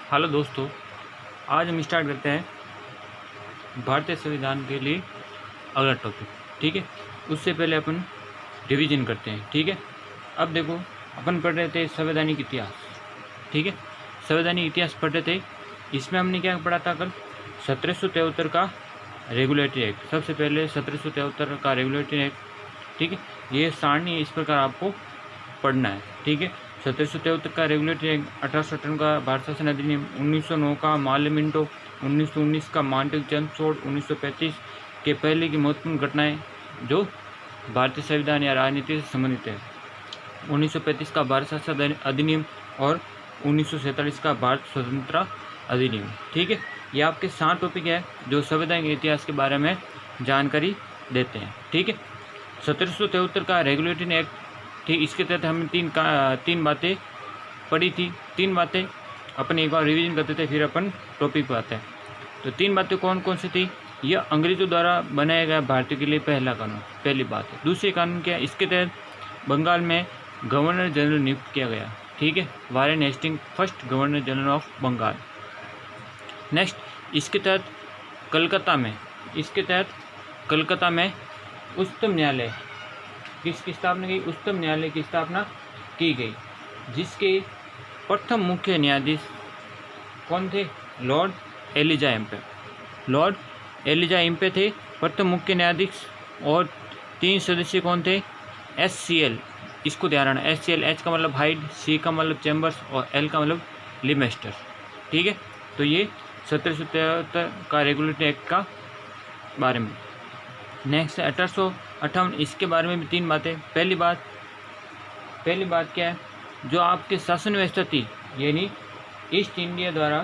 Hello दोस्तों, आज हम स्टार्ट करते हैं भारतीय संविधान के लिए अगला टॉपिक। ठीक है, उससे पहले अपन रिवीजन करते हैं। ठीक है, अब देखो, अपन पढ़ रहे थे संवैधानिक इतिहास। ठीक है, संवैधानिक इतिहास पढ़ रहे थे। इसमें हमने क्या पढ़ा था कल? 1773 का रेगुलेटरी एक्ट। सबसे पहले 1773 का रेगुलेटरी एक्ट। ठीक है, ये सारणी इस प्रकार आपको पढ़ना है। ठीक है, 1773 का रेगुलेटरी एक्ट, 1858 का भारत शासन अधिनियम, 1909 का माल्य मिंटो, 1919 का मार्टिन चेम्सफोर्ड, 1935 के पहले की महत्वपूर्ण घटनाएं जो भारतीय संविधान या राजनीति से संबंधित है, 1935 का भारत शासन अधिनियम और 1947 का भारत स्वतंत्रता अधिनियम। ठीक है, ये आपके 7 टॉपिक है जो संवैधानिक इतिहास के बारे में जानकारी देते हैं। ठीक है, 1773 का रेगुलेटरी एक्ट। ठीक, इसके तहत हमने तीन बातें पढ़ी थी। 3 बातें अपन एक बार रिवीजन करते थे, फिर अपन टॉपिक पर आते हैं। तो 3 बातें कौन कौन सी थी? यह अंग्रेजों द्वारा बनाया गया भारतीय के लिए पहला कानून, पहली बात है। दूसरी कानून क्या है? इसके तहत बंगाल में गवर्नर जनरल नियुक्त किया गया। ठीक है, Warren Hasting first governor general of Bengal. Next, इसके तहत कलकत्ता में उच्चतम न्यायालय किसकी स्थापना की? उच्चतम न्यायालय की स्थापना की गई, जिसके प्रथम मुख्य न्यायाधीश कौन थे? Lord Elijah Impey. Lord Elijah Impey थे प्रथम मुख्य न्यायाधीश। और 3 सदस्य कौन थे? SCL, इसको ध्यान रखना। SCL, H का मतलब हाइड, C का मतलब चैम्बर्स और L का मतलब लिमेस्टर। ठीक है, तो ये 1773 का रेगुलेटरी एक्ट का बारे में। नेक्स्ट 1858, इसके बारे में भी 3 बातें। पहली बात क्या है? जो आपके शासन व्यवस्था थी, यानी ईस्ट इंडिया द्वारा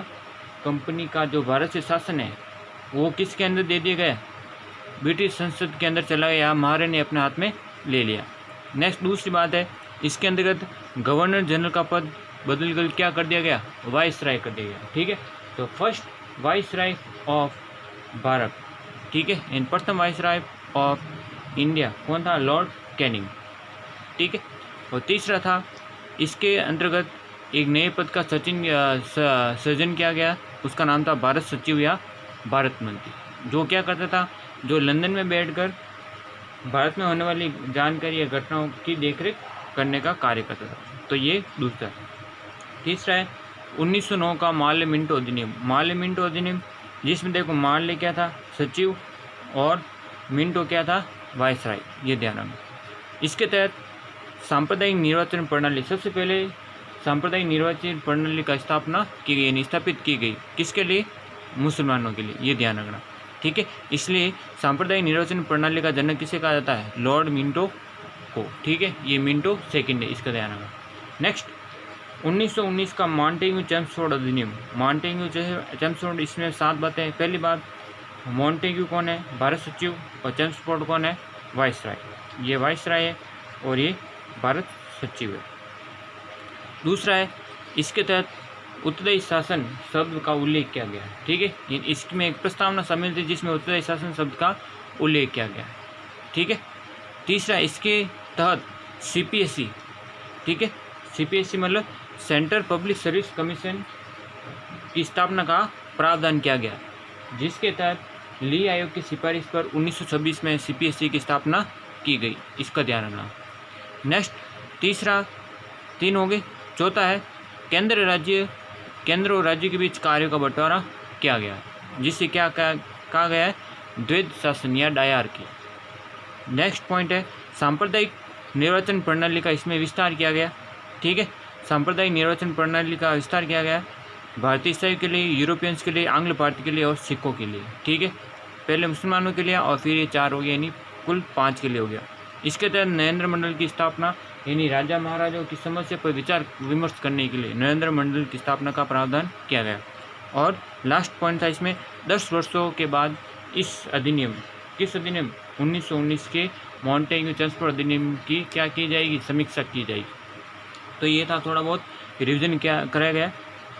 कंपनी का जो भारत से शासन है वो किसके अंदर दे दिया गया? ब्रिटिश संसद के अंदर चला गया, महाराजा ने अपने हाथ में ले लिया। नेक्स्ट दूसरी बात है, इसके अंतर्गत गवर्नर जनरल का पद बदल कर क्या कर दिया गया? वाइसराय कर दिया गया। ठीक है, तो फर्स्ट वाइसराय ऑफ भारत। ठीक है, इन प्रथम वाइसराय ऑफ इंडिया कौन था? Lord Canning. ठीक है, और तीसरा था, इसके अंतर्गत एक नए पद का सृजन किया गया, उसका नाम था भारत सचिव या भारत मंत्री, जो क्या करता था? जो लंदन में बैठकर भारत में होने वाली जानकारी या घटनाओं की देखरेख करने का कार्य करता था। तो ये दूसरा। तीसरा है 1909 का माल्य मिंटो अधिनियम। माल्य मिंटो अधिनियम, जिसमें देखो माल्य क्या था? सचिव, और मिंटो क्या था? वाइसराय। ये ध्यान रखना। इसके तहत सांप्रदायिक निर्वाचन प्रणाली, सबसे पहले सांप्रदायिक निर्वाचन प्रणाली का स्थापित की गई। किसके लिए? मुसलमानों के लिए। ये ध्यान रखना। ठीक है, इसलिए सांप्रदायिक निर्वाचन प्रणाली का जनक किसे कहा जाता है? लॉर्ड मिंटो को। ठीक है, ये मिंटो सेकंड है, इसका ध्यान रखना। नेक्स्ट 1919 का मॉन्टेग्यू चेम्सफोर्ड अधिनियम। मॉन्टेग्यू चेम्सफोर्ड, इसमें 7 बातें हैं। पहली बात, मॉन्टेग्यू कौन है? भारत सचिव। और चेम्सफोर्ड कौन है? वाइसराय। ये वाइसराय है और ये भारत सचिव है। दूसरा है, इसके तहत उत्तरदायी शासन शब्द का उल्लेख किया गया है। ठीक है, इसमें एक प्रस्तावना शामिल थी जिसमें उत्तरदायी शासन शब्द का उल्लेख किया गया है। ठीक है, तीसरा, इसके तहत CPSC। ठीक है, CPSC मतलब सेंट्रल पब्लिक सर्विस कमीशन की स्थापना का प्रावधान किया गया, जिसके तहत ली आयोग की सिफारिश पर 1926 में CPSC की स्थापना की गई। इसका ध्यान रखना। नेक्स्ट, तीसरा 3 हो गए। चौथा है, केंद्र और राज्य के बीच कार्यों का बंटवारा किया गया, जिससे क्या कहा गया है? द्वैध शासन या डायरकी। नेक्स्ट पॉइंट है, सांप्रदायिक निर्वाचन प्रणाली का इसमें विस्तार किया गया। ठीक है, सांप्रदायिक निर्वाचन प्रणाली का विस्तार किया गया भारतीय ईसाई के लिए, यूरोपियंस के लिए, आंग्ल भारतीय के लिए और सिखों के लिए। ठीक है, पहले मुसलमानों के लिए और फिर ये 4 हो गया, यानी कुल 5 के लिए हो गया। इसके तहत नरेंद्र मंडल की स्थापना, यानी राजा महाराजाओं की समस्या पर विचार विमर्श करने के लिए नरेंद्र मंडल की स्थापना का प्रावधान किया गया। और लास्ट पॉइंट था इसमें, 10 वर्षों के बाद इस अधिनियम, किस अधिनियम? 1919 के मॉन्टेग्यू चेम्सफोर्ड अधिनियम की क्या की जाएगी? समीक्षा की जाएगी। तो ये था थोड़ा बहुत रिविजन क्या कराया गया।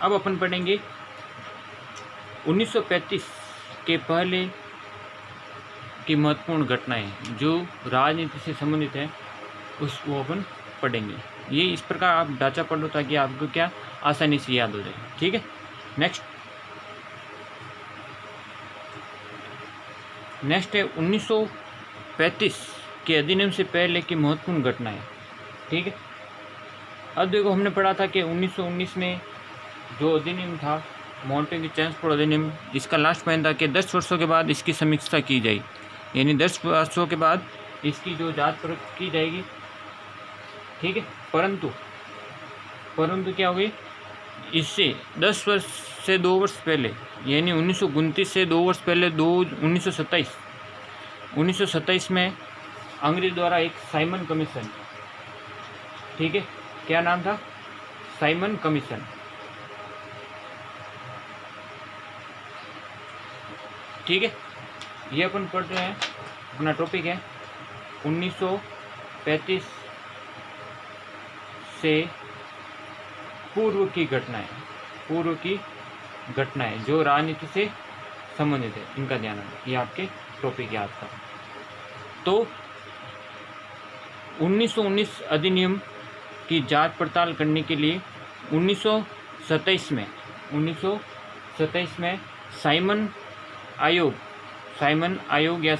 अब अपन पढ़ेंगे 1935 के पहले की महत्वपूर्ण घटनाएं जो राजनीति से संबंधित है, उसको अपन पढ़ेंगे। ये इस प्रकार आप ढांचा पढ़ लो ताकि आपको क्या आसानी से याद हो जाए। ठीक है, नेक्स्ट है 1935 के अधिनियम से पहले की महत्वपूर्ण घटनाएं। ठीक है, अब देखो हमने पढ़ा था कि 1919 में जो अधिनियम था मॉन्टेग्यू चेम्सफोर्ड अधिनियम, इसका लास्ट पॉइंट था कि 10 वर्षों के बाद इसकी समीक्षा की जाए, यानी 10 वर्षों के बाद इसकी जो जांच परख की जाएगी। ठीक है, परंतु क्या हो गई, इससे 10 वर्ष से 2 वर्ष पहले, यानी 1929 से 2 वर्ष पहले 1927 में अंग्रेज द्वारा एक साइमन कमीशन, ठीक है, क्या नाम था, साइमन कमीशन। ठीक है, ये अपन पढ़ रहे हैं, अपना टॉपिक है 1935 से पूर्व की घटनाएं जो राजनीति से संबंधित है, इनका ध्यान रखना, ये आपके टॉपिक है आज का। तो 1919 अधिनियम की जांच पड़ताल करने के लिए 1927 में साइमन आयोग या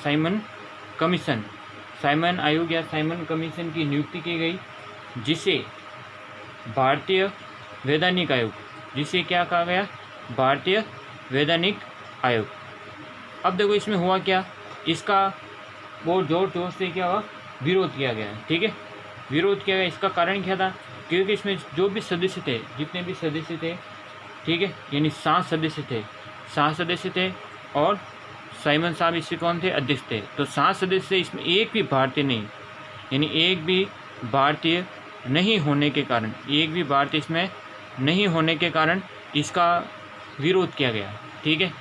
साइमन कमीशन की नियुक्ति की गई, जिसे भारतीय वैधानिक आयोग, जिसे क्या कहा गया, भारतीय वैधानिक आयोग। अब देखो इसमें हुआ क्या, इसका बहुत जोर से क्या हुआ, विरोध किया गया। ठीक है, विरोध किया गया, इसका कारण क्या था, क्योंकि इसमें जो भी सदस्य थे, जितने भी सदस्य थे, ठीक है, यानी 7 सदस्य थे और साइमन साहब इससे कौन थे, अध्यक्ष थे। तो 7 सदस्य, इसमें एक भी भारतीय नहीं, यानी एक भी भारतीय नहीं होने के कारण इसका विरोध किया गया। ठीक है,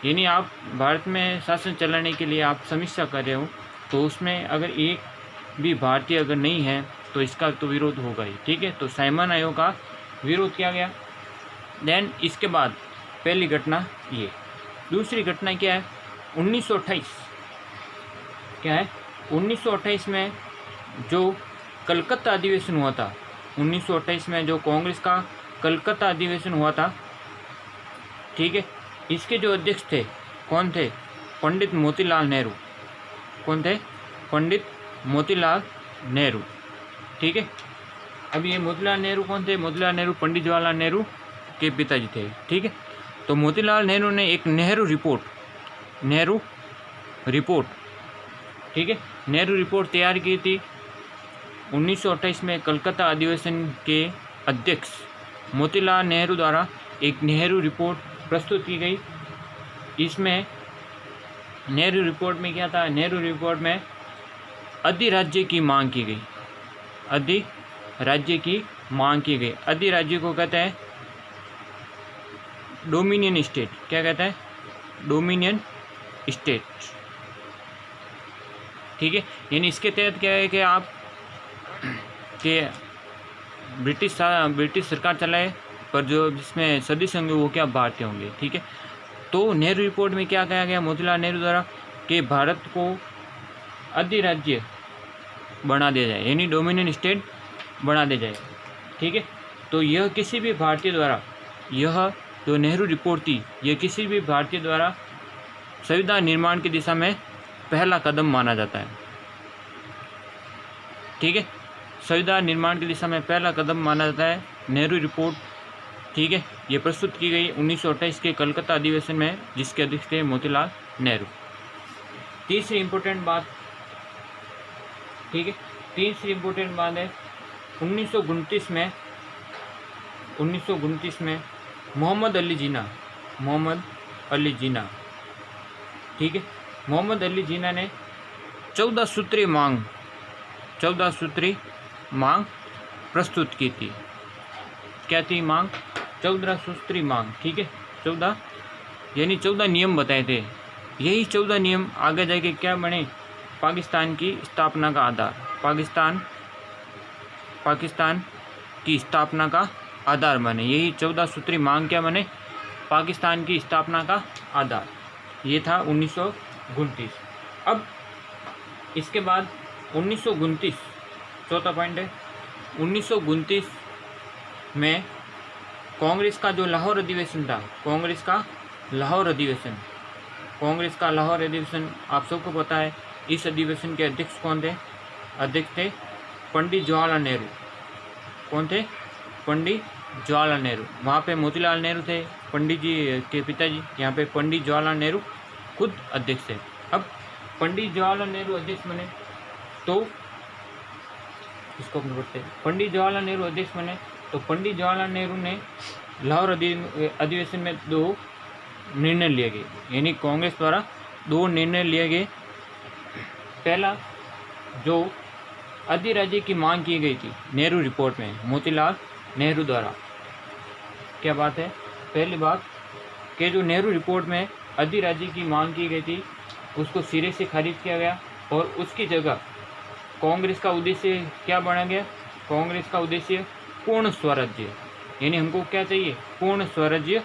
यानी आप भारत में शासन चलाने के लिए आप समीक्षा कर रहे हो, तो उसमें अगर एक भी भारतीय अगर नहीं है तो इसका तो विरोध होगा ही। ठीक है, तो साइमन आयोग का विरोध किया गया। देन इसके बाद पहली घटना ये, दूसरी घटना क्या है, 1928 क्या है, 1928 में जो कलकत्ता अधिवेशन हुआ था, 1928 में जो कांग्रेस का कलकत्ता अधिवेशन हुआ था, ठीक है, इसके जो अध्यक्ष थे कौन थे, पंडित मोतीलाल नेहरू। कौन थे, पंडित मोतीलाल नेहरू। ठीक है, अब ये मोतीलाल नेहरू कौन थे, मोतीलाल नेहरू पंडित जवाहरलाल नेहरू के पिताजी थे। ठीक है, तो मोतीलाल नेहरू ने एक नेहरू रिपोर्ट, ठीक है, नेहरू रिपोर्ट तैयार की थी। 1928 में कलकत्ता अधिवेशन के अध्यक्ष मोतीलाल नेहरू द्वारा एक नेहरू रिपोर्ट प्रस्तुत की गई। इसमें नेहरू रिपोर्ट में क्या था, नेहरू रिपोर्ट में अधिराज्य की मांग की गई, अधिराज्य को कहते हैं डोमिनियन स्टेट। क्या कहते हैं, डोमिनियन स्टेट। ठीक है, यानी इसके तहत क्या है कि आप कि ब्रिटिश सरकार चलाए, पर जो जिसमें सदस्य होंगे वो क्या, भारतीय होंगे। ठीक है, तो नेहरू रिपोर्ट में क्या कहा गया मोतीलाल नेहरू द्वारा कि भारत को अधिराज्य बना दिया जाए, यानी डोमिनियन स्टेट बना दिया जाए। ठीक है, तो यह किसी भी भारतीय द्वारा, यह जो नेहरू रिपोर्ट थी, यह किसी भी भारतीय द्वारा संविधान निर्माण की दिशा में पहला कदम माना जाता है। ठीक है, संविधान निर्माण की दिशा में पहला कदम माना जाता है नेहरू रिपोर्ट। ठीक है, ये प्रस्तुत की गई 1928 के कलकत्ता अधिवेशन में, जिसके अध्यक्ष थे मोतीलाल नेहरू। तीसरी इम्पोर्टेंट बात, ठीक है, तीसरी इम्पोर्टेंट बात है 1929 में मोहम्मद अली जिन्ना, ठीक है, मोहम्मद अली जिन्ना ने 14 सूत्री मांग प्रस्तुत की थी। क्या थी मांग, 14 सूत्री मांग। ठीक है, 14 यानी 14 नियम बताए थे। यही 14 नियम आगे जाके क्या बने, पाकिस्तान की स्थापना का आधार, पाकिस्तान की स्थापना का आधार बने। यही 14 सूत्री मांग क्या बने, पाकिस्तान की स्थापना का आधार। ये था 1929। अब इसके बाद 1929, चौथा पॉइंट है 1929 में कांग्रेस का जो लाहौर अधिवेशन था, कांग्रेस का लाहौर अधिवेशन आप सबको पता है। इस अधिवेशन के अध्यक्ष कौन थे? अध्यक्ष थे पंडित जवाहरलाल नेहरू। कौन थे? पंडित जवाहरलाल नेहरू। वहाँ पे मोतीलाल नेहरू थे, पंडित जी के पिताजी। यहाँ पे पंडित जवाहरलाल नेहरू खुद अध्यक्ष थे। अब पंडित जवाहरलाल नेहरू अध्यक्ष बने तो इसको अपने पढ़ते हैं। पंडित जवाहरलाल नेहरू अध्यक्ष बने तो पंडित जवाहरलाल नेहरू ने लाहौर अधिवेशन में 2 निर्णय लिए गए, यानी कांग्रेस द्वारा 2 निर्णय लिए गए। पहला, जो अधिराज्य की मांग की गई थी नेहरू रिपोर्ट में मोतीलाल नेहरू द्वारा, क्या बात है? पहली बात कि जो नेहरू रिपोर्ट में अधिराज्य की मांग की गई थी उसको सिरे से खारिज किया गया और उसकी जगह कांग्रेस का उद्देश्य क्या बना गया? कांग्रेस का उद्देश्य पूर्ण स्वराज्य, यानी हमको क्या चाहिए? पूर्ण स्वराज्य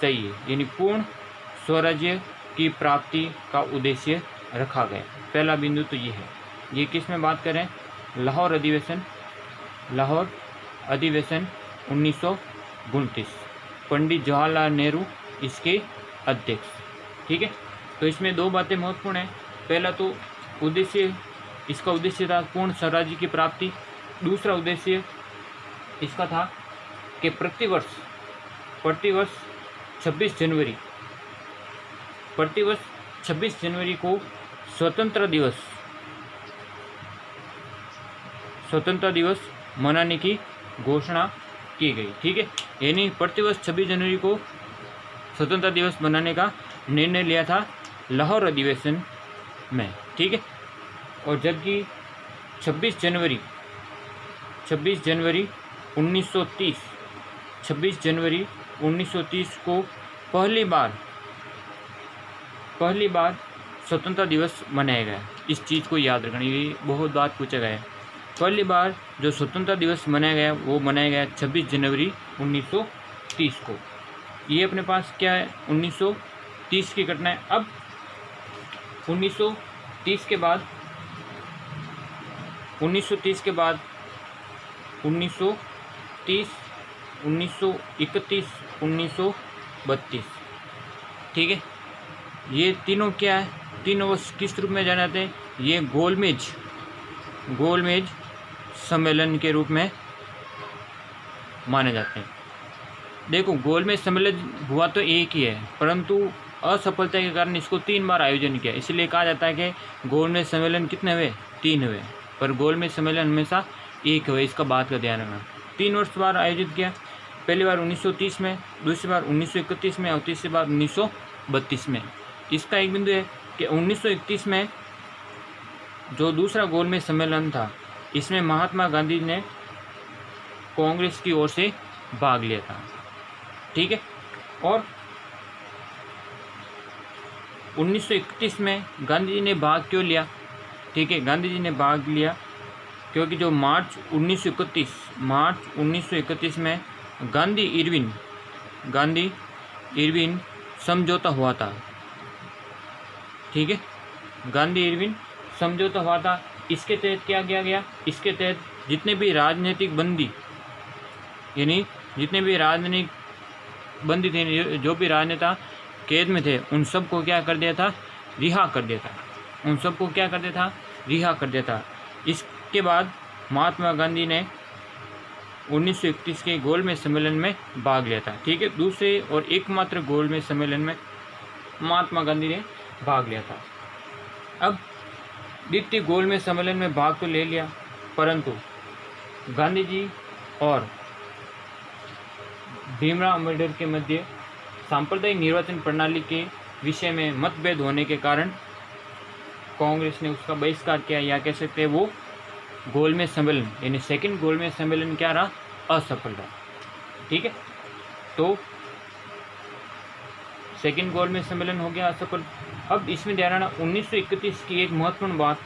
चाहिए, यानी पूर्ण स्वराज्य की प्राप्ति का उद्देश्य रखा गया। पहला बिंदु तो ये है। ये किस में बात करें? लाहौर अधिवेशन 1929। पंडित जवाहरलाल नेहरू इसके अध्यक्ष। ठीक है, तो इसमें 2 बातें महत्वपूर्ण हैं। पहला तो उद्देश्य, इसका उद्देश्य था पूर्ण स्वराज्य की प्राप्ति। दूसरा उद्देश्य इसका था कि प्रतिवर्ष 26 जनवरी को स्वतंत्रता दिवस मनाने की घोषणा की गई। ठीक है, यानी प्रतिवर्ष 26 जनवरी को स्वतंत्रता दिवस मनाने का निर्णय लिया था लाहौर अधिवेशन में। ठीक है, और जबकि 26 जनवरी 1930 को पहली बार स्वतंत्रता दिवस मनाया गया। इस चीज़ को याद रखना, ये बहुत बार पूछा गया है। पहली बार जो स्वतंत्रता दिवस मनाया गया वो मनाया गया 26 जनवरी 1930 को। ये अपने पास क्या है? 1930 की घटना है। अब 1930 के बाद 1930, 1931, 1932। ठीक है, ये तीनों क्या है? तीनों वर्ष किस रूप में जाने जाते हैं? ये गोलमेज सम्मेलन के रूप में माने जाते हैं। देखो, गोलमेज सम्मेलन हुआ तो एक ही है, परंतु असफलता के कारण इसको 3 बार आयोजन किया। इसलिए कहा जाता है कि गोलमेज सम्मेलन कितने हुए? 3 हुए, पर गोलमेज सम्मेलन हमेशा एक हुए। इसका बात का ध्यान रखना। 3 वर्ष बार आयोजित किया। पहली बार 1930 में, दूसरी बार 1931 में और तीसरी बार 1932 में। इसका एक बिंदु है कि 1931 में जो दूसरा गोलमेज सम्मेलन था, इसमें महात्मा गांधी ने कांग्रेस की ओर से भाग लिया था। ठीक है, और 1931 में गांधी जी ने भाग क्यों लिया? ठीक है, गांधी जी ने भाग लिया क्योंकि जो मार्च 1931 में गांधी इरविन समझौता हुआ था। ठीक है, गांधी इरविन समझौता हुआ था। इसके तहत क्या किया गया? इसके तहत जितने भी राजनीतिक बंदी, यानी जितने भी राजनीतिक बंदी थे, जो भी राजनेता कैद में थे, उन सबको क्या कर दिया था? रिहा कर दिया था। उन सबको क्या कर दिया था? रिहा कर दिया था। इसके बाद महात्मा गांधी ने 1931 के गोलमेज सम्मेलन में भाग लिया था। ठीक है, दूसरे और एकमात्र गोलमेज सम्मेलन में महात्मा गांधी ने भाग लिया था। अब द्वितीय गोलमेज सम्मेलन में भाग तो ले लिया, परंतु गांधी जी और भीमराव अम्बेडकर के मध्य सांप्रदायिक निर्वाचन प्रणाली के विषय में मतभेद होने के कारण कांग्रेस ने उसका बहिष्कार किया, या कह सकते हैं वो गोलमेज सम्मेलन यानी सेकंड गोलमेज सम्मेलन क्या रहा? असफल रहा। ठीक है, तो सेकंड गोलमेज सम्मेलन हो गया असफल। अब इसमें ध्यान रखना 1931 की एक महत्वपूर्ण बात,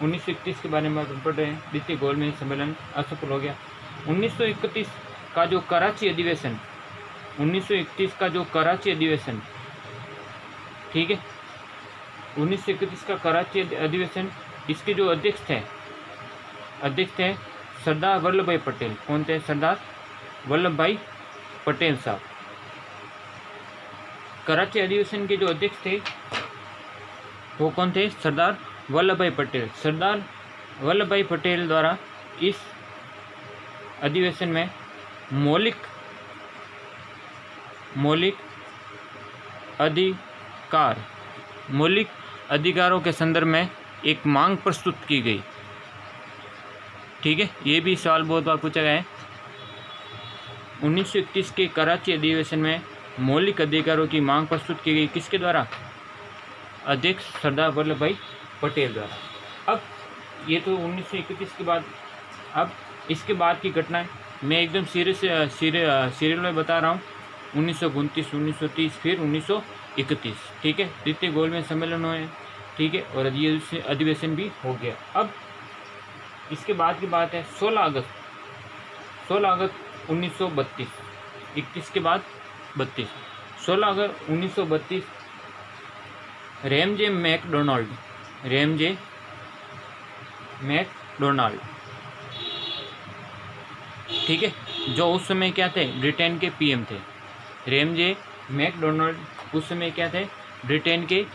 1931 के बारे में पढ़ रहे हैं। द्वितीय गोलमेज सम्मेलन असफल हो गया। 1931 का जो कराची अधिवेशन, 1931 का जो कराची अधिवेशन, ठीक है, 1931 का कराची अधिवेशन, इसके जो अध्यक्ष थे सरदार वल्लभ भाई पटेल। कौन थे? सरदार वल्लभ भाई पटेल साहब। कराची अधिवेशन के जो अध्यक्ष थे वो कौन थे? सरदार वल्लभ भाई पटेल। सरदार वल्लभ भाई पटेल द्वारा इस अधिवेशन में मौलिक अधिकारों के संदर्भ में एक मांग प्रस्तुत की गई। ठीक है, ये भी सवाल बहुत बार पूछा गया है। 1931 के कराची अधिवेशन में मौलिक अधिकारों की मांग प्रस्तुत की गई किसके द्वारा? अध्यक्ष सरदार वल्लभ भाई पटेल द्वारा। अब ये तो 1931 के बाद, अब इसके बाद की घटना है मैं एकदम सीरियल में बता रहा हूँ। 1929, 1930, फिर 1931। ठीक है, द्वितीय गोलमेज सम्मेलन हुए। ठीक है, और अधिवेशन भी हो गया। अब इसके बाद की बात है 16 अगस्त 1932। 31 के बाद 32। 16 अगस्त 1932 रैमजे मैकडोनाल्ड, ठीक है, जो उस समय क्या थे? ब्रिटेन के पीएम थे। रैमजे मैकडोनाल्ड उस समय क्या थे? ब्रिटेन के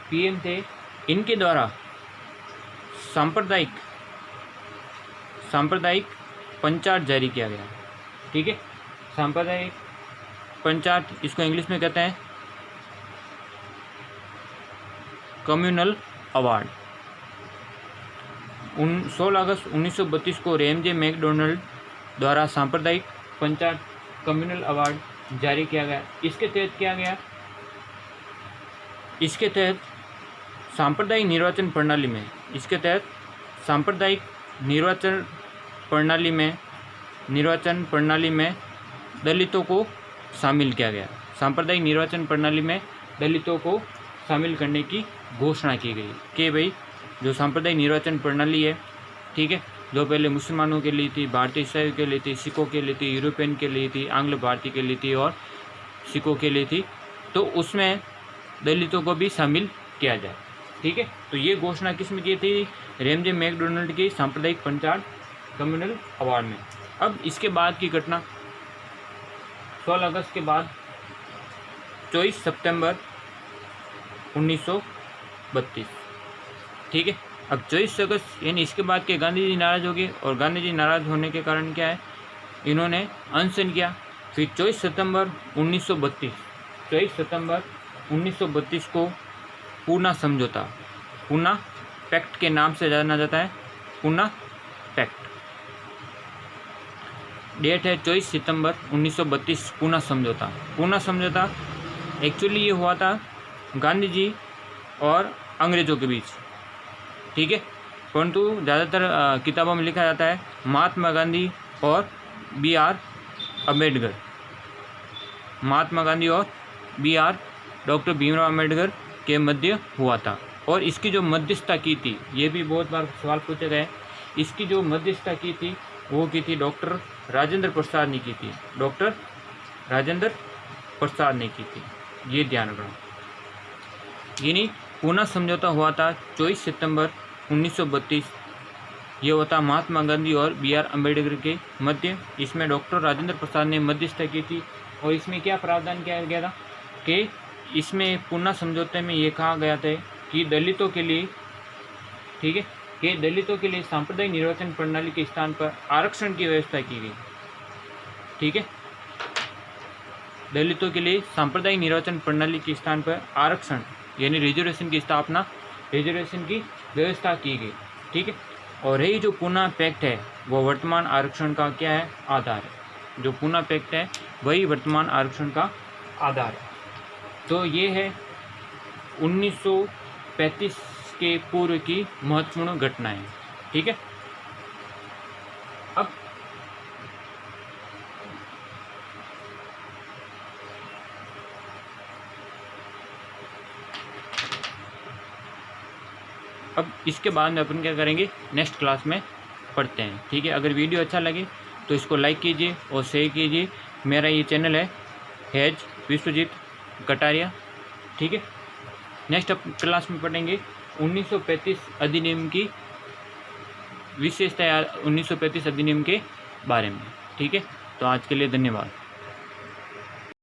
पीएम थे। इनके द्वारा सांप्रदायिक पंचाट जारी किया गया। ठीक है, सांप्रदायिक पंचाट, इसको इंग्लिश में कहते हैं कम्युनल अवार्ड। 16 अगस्त 1932 को रैमजे मैकडोनाल्ड द्वारा सांप्रदायिक पंचाट कम्युनल अवार्ड जारी किया गया। इसके तहत क्या गया? इसके तहत सांप्रदायिक निर्वाचन प्रणाली में दलितों को शामिल किया गया। सांप्रदायिक निर्वाचन प्रणाली में दलितों को शामिल करने की घोषणा की गई कि भाई जो सांप्रदायिक निर्वाचन प्रणाली है, ठीक है, जो पहले मुसलमानों के लिए थी, भारतीय ईसाइयों के लिए थी, सिखों के लिए थी, यूरोपियन के लिए थी, आंग्ल भारतीय के लिए थी और सिखों के लिए थी, तो उसमें दलितों को भी शामिल किया जाए। ठीक है, तो ये घोषणा किस में की थी? रैमजे मैकडोनाल्ड की सांप्रदायिक पंचाट कम्युनल अवार्ड में। अब इसके बाद की घटना 16 अगस्त के बाद 24 सितंबर 1932। ठीक है, अब 24 अगस्त यानी इसके बाद के गांधी जी नाराज़ हो गए, और गांधी जी नाराज़ होने के कारण क्या है? इन्होंने अनशन किया। फिर 24 सितंबर 1932 को पूना पैक्ट के नाम से जाना जाता है। पूना पैक्ट, डेट है 24 सितंबर 1932। पूना समझौता एक्चुअली ये हुआ था गांधी जी और अंग्रेज़ों के बीच। ठीक है, परंतु ज़्यादातर किताबों में लिखा जाता है महात्मा गांधी और डॉक्टर भीमराव अम्बेडकर के मध्य हुआ था। और इसकी जो मध्यस्थता की थी, ये भी बहुत बार सवाल पूछे गए, इसकी जो मध्यस्थता की थी वो की थी डॉक्टर राजेंद्र प्रसाद ने की थी। ये ध्यान रखना। यानी पूना समझौता हुआ था 24 सितंबर 1932। ये होता महात्मा गांधी और BR अम्बेडकर के मध्य। इसमें डॉक्टर राजेंद्र प्रसाद ने मध्यस्थता की थी। और इसमें क्या प्रावधान किया गया था कि इसमें पूना समझौते में ये कहा गया था कि दलितों के लिए, ठीक है, कि दलितों के लिए सांप्रदायिक निर्वाचन प्रणाली के स्थान पर आरक्षण की व्यवस्था की गई। ठीक है, दलितों के लिए सांप्रदायिक निर्वाचन प्रणाली के स्थान पर आरक्षण यानी रिजर्वेशन की व्यवस्था की गई। ठीक है, और यही जो पूना पैक्ट है वो वर्तमान आरक्षण का क्या है? आधार है। जो पूना पैक्ट है वही वर्तमान आरक्षण का आधार है। तो ये है 1935 के पूर्व की महत्वपूर्ण घटनाएं। ठीक है, अब इसके बाद में अपन क्या करेंगे? नेक्स्ट क्लास में पढ़ते हैं। ठीक है, अगर वीडियो अच्छा लगे तो इसको लाइक कीजिए और शेयर कीजिए। मेरा ये चैनल है हैज विश्वजीत कटारिया। ठीक है, नेक्स्ट क्लास में पढ़ेंगे 1935 अधिनियम की विशेषता, 1935 अधिनियम के बारे में। ठीक है, तो आज के लिए धन्यवाद।